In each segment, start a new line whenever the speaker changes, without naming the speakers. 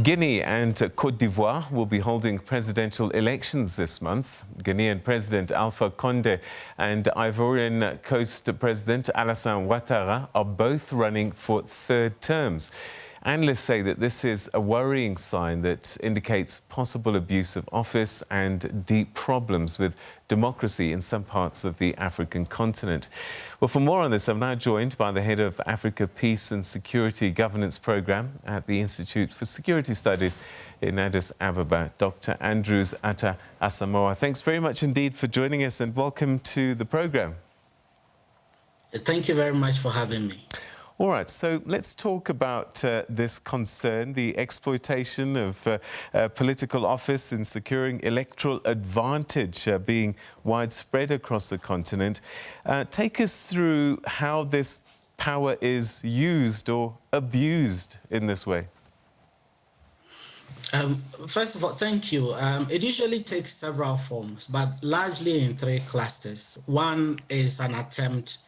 Guinea and Côte d'Ivoire will be holding presidential elections this month. Ghanaian President Alpha Condé and Ivorian Coast President Alassane Ouattara are both running for third terms. Analysts say that this is a worrying sign that indicates possible abuse of office and deep problems with democracy in some parts of the African continent. Well, for more on this, I'm now joined by the head of Africa Peace and Security Governance Programme at the Institute for Security Studies in Addis Ababa, Dr. Andrews Atta-Asamoah. Thanks very much indeed for joining us and welcome to the programme.
Thank you very much for having me.
All right, so let's talk about this concern, the exploitation of political office in securing electoral advantage being widespread across the continent. Take us through how this power is used or abused in this way.
First of all, thank you. It usually takes several forms, but largely in three clusters. One is an attempt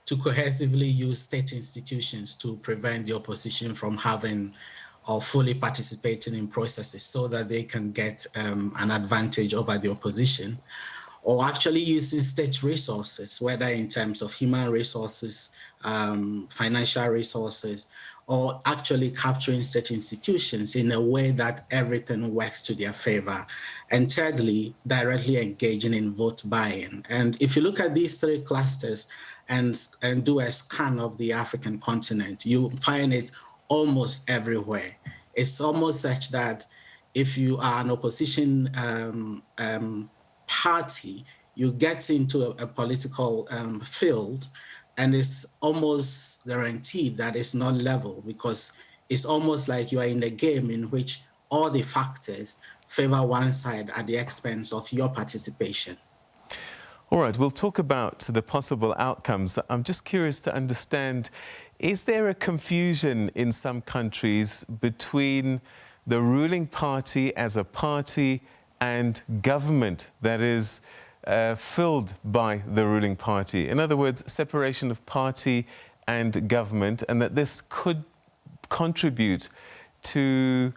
to cohesively use state institutions to prevent the opposition from having or fully participating in processes so that they can get an advantage over the opposition, or actually using state resources, whether in terms of human resources, financial resources, or actually capturing state institutions in a way that everything works to their favor. And thirdly, directly engaging in vote buying. And if you look at these three clusters, and do a scan of the African continent, you find it almost everywhere. It's almost such that if you are an opposition party, you get into a political field, and it's almost guaranteed that it's not level, because it's almost like you are in a game in which all the factors favor one side at the expense of your participation.
All right, we'll talk about the possible outcomes. I'm just curious to understand, is there a confusion in some countries between the ruling party as a party and government that is filled by the ruling party? In other words, separation of party and government, and that this could contribute to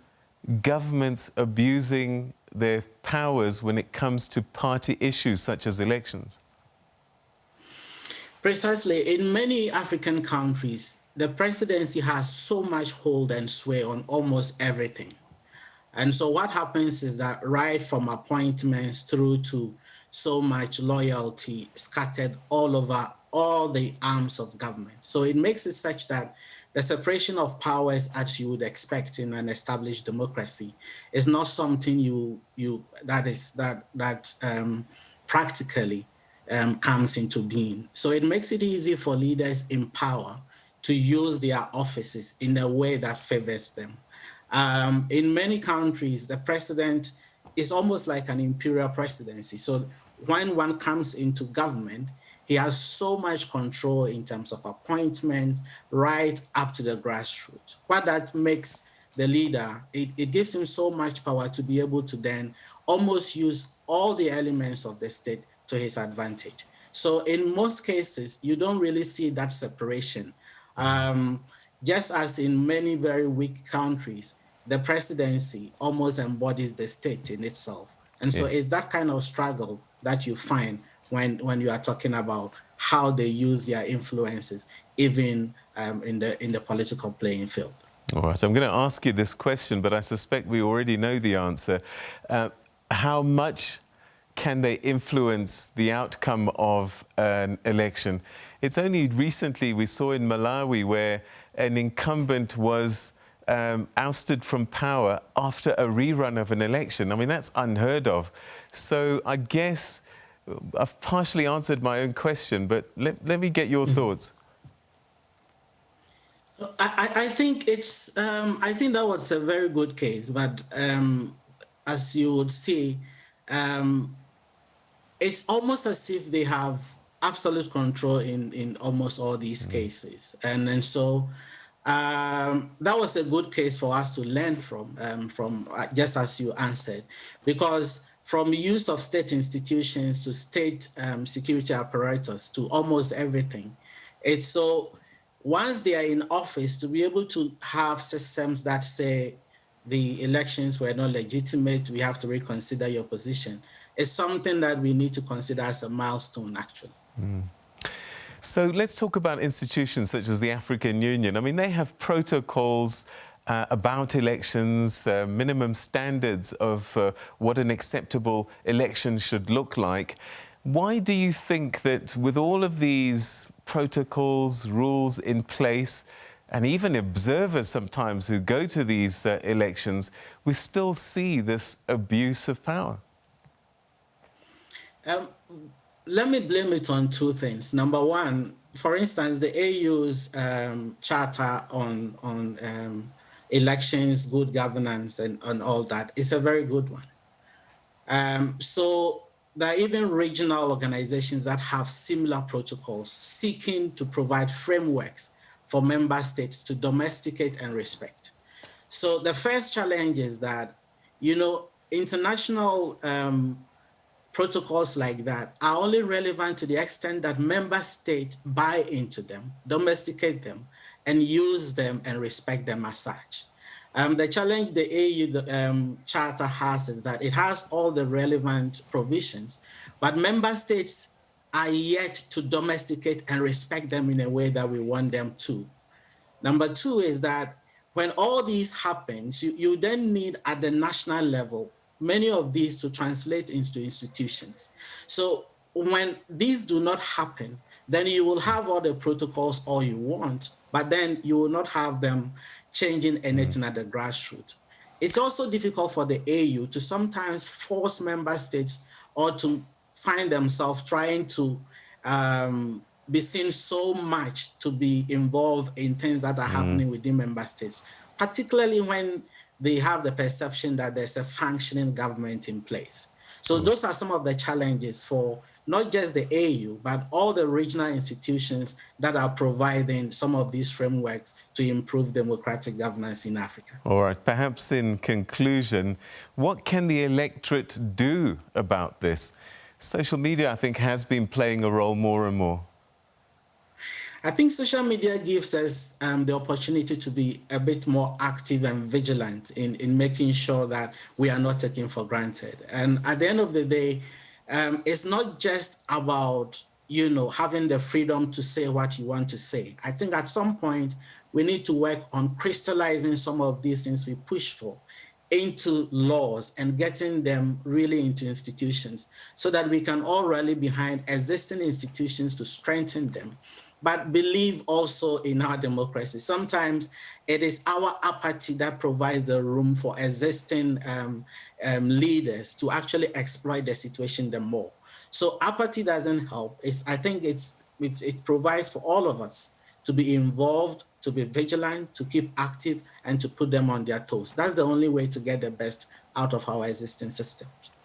governments abusing their powers when it comes to party issues such as elections?
Precisely. In many African countries, the presidency has so much hold and sway on almost everything. And so what happens is that right from appointments through to so much loyalty scattered all over all the arms of government. So it makes it such that the separation of powers, as you would expect in an established democracy, is not something that practically comes into being. So it makes it easy for leaders in power to use their offices in a way that favors them. In many countries, the president is almost like an imperial presidency. So when one comes into government, he has so much control in terms of appointments right up to the grassroots. What that makes the leader, it gives him so much power to be able to then almost use all the elements of the state to his advantage. So in most cases, you don't really see that separation. Just as in many very weak countries, the presidency almost embodies the state in itself. And so it's that kind of struggle that you find when you are talking about how they use their influences, even in the political playing field.
All right, I'm going to ask you this question, but I suspect we already know the answer. How much can they influence the outcome of an election? It's only recently we saw in Malawi where an incumbent was ousted from power after a rerun of an election. I mean, that's unheard of. So I guess I've partially answered my own question, but let me get your thoughts.
I think it's I think that was a very good case, but as you would see, it's almost as if they have absolute control in almost all these cases, and so that was a good case for us to learn from just as you answered, because from use of state institutions to state security apparatus to almost everything, it's so once they are in office to be able to have systems that say the elections were not legitimate, we have to reconsider your position, is something that we need to consider as a milestone, actually.
So let's talk about institutions such as the African Union. I mean, they have protocols about elections, minimum standards of what an acceptable election should look like. Why do you think that with all of these protocols, rules in place, and even observers sometimes who go to these elections, we still see this abuse of power?
Let me blame it on two things. Number one, for instance, the AU's charter on elections, good governance, and all that is a very good one. So there are even regional organizations that have similar protocols seeking to provide frameworks for member states to domesticate and respect. So the first challenge is that, international protocols like that are only relevant to the extent that member states buy into them, domesticate them, and use them and respect them as such. The challenge the AU Charter has is that it has all the relevant provisions, but member states are yet to domesticate and respect them in a way that we want them to. Number two is that when all these happens, you then need at the national level, many of these to translate into institutions. So when these do not happen, then you will have all the protocols all you want, but then you will not have them changing anything at the grassroots. It's also difficult for the AU to sometimes force member states or to find themselves trying to be seen so much to be involved in things that are happening within member states, particularly when they have the perception that there's a functioning government in place. So those are some of the challenges for not just the AU, but all the regional institutions that are providing some of these frameworks to improve democratic governance in Africa.
All right, perhaps in conclusion, what can the electorate do about this? Social media, I think, has been playing a role more and more.
I think social media gives us the opportunity to be a bit more active and vigilant in making sure that we are not taken for granted. And at the end of the day, it's not just about, having the freedom to say what you want to say. I think at some point, we need to work on crystallizing some of these things we push for into laws and getting them really into institutions so that we can all rally behind existing institutions to strengthen them, but believe also in our democracy. Sometimes it is our apathy that provides the room for existing leaders to actually exploit the situation the more. So apathy doesn't help. I think it provides for all of us to be involved, to be vigilant, to keep active, and to put them on their toes. That's the only way to get the best out of our existing systems.